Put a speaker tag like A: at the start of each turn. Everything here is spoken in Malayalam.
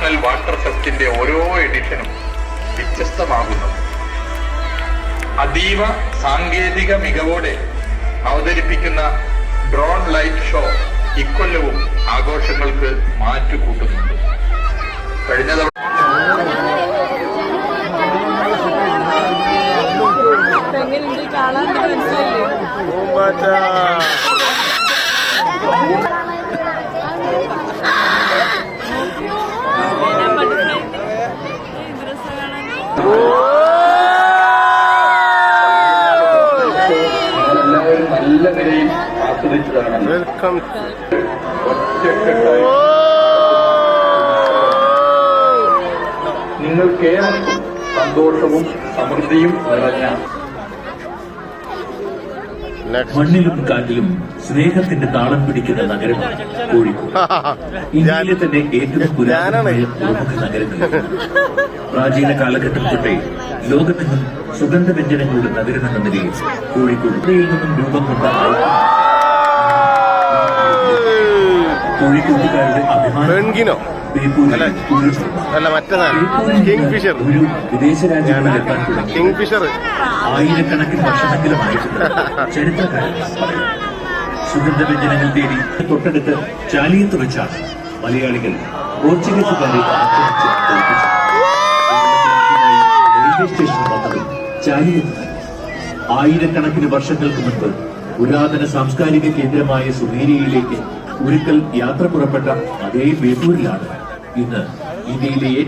A: നാഷണൽ വാട്ടർ ഫെസ്റ്റിന്റെ ഓരോ എഡിഷനും വ്യത്യസ്തമാകുന്നത്. അതീവ സാങ്കേതിക മികവോടെ അവതരിപ്പിക്കുന്ന ഡ്രോൺ ലൈറ്റ് ഷോ ഇക്കൊല്ലവും ആഘോഷങ്ങൾക്ക് മാറ്റുകൂട്ടുന്നുണ്ട്. കഴിഞ്ഞ തവണ നല്ല നിലയിൽ ആസ്വദിച്ചതാണ്. ഒറ്റക്കെട്ടായി നിങ്ങൾക്കേവർക്കും സന്തോഷവും സമൃദ്ധിയും നിറഞ്ഞ
B: മണ്ണിലും കാറ്റിലും സ്നേഹത്തിന്റെ താളം പിടിക്കുന്ന നഗരമാണ് കോഴിക്കോട്. ഇന്ത്യയിലെ തന്നെ ഏറ്റവും പുരാതനമായ പ്രമുഖ നഗരങ്ങളിൽ പ്രാചീന കാലഘട്ടം തൊട്ടേ ലോകമെങ്ങും സുഗന്ധവ്യഞ്ജനങ്ങളുടെ നഗരമെന്ന നിലയിൽ കോഴിക്കോട് നിന്നും രൂപം കൊണ്ട കോഴിക്കോട്ടുകാരുടെ അഭിമാനം ഒരു വിദേശ രാജ്യങ്ങളിൽ എത്താൻ തുടങ്ങി ആയിരക്കണക്കിന് വർഷമെങ്കിലുമായിട്ടുണ്ട് ചരിത്രകാരൻ പറയും. സുഗന്ധവ്യഞ്ജനങ്ങൾ തേടി തൊട്ടടുത്ത് ചാലിയത്ത് വെച്ചാണ് മലയാളികൾ പോർച്ചുഗീസുകാരെ ആക്രമിച്ച് തോൽപ്പിച്ചത്. റെയിൽവേ സ്റ്റേഷൻ വന്നതും ചാലിയത്ത്. ആയിരക്കണക്കിന് വർഷങ്ങൾക്ക് മുൻപ് പുരാതന സാംസ്കാരിക കേന്ദ്രമായ സുമേരിയയിലേക്ക് ഒരിക്കൽ യാത്ര പുറപ്പെട്ട അതേ ബേപ്പൂരിലാണ് ഇന്ന് ഇന്ത്യയിലെ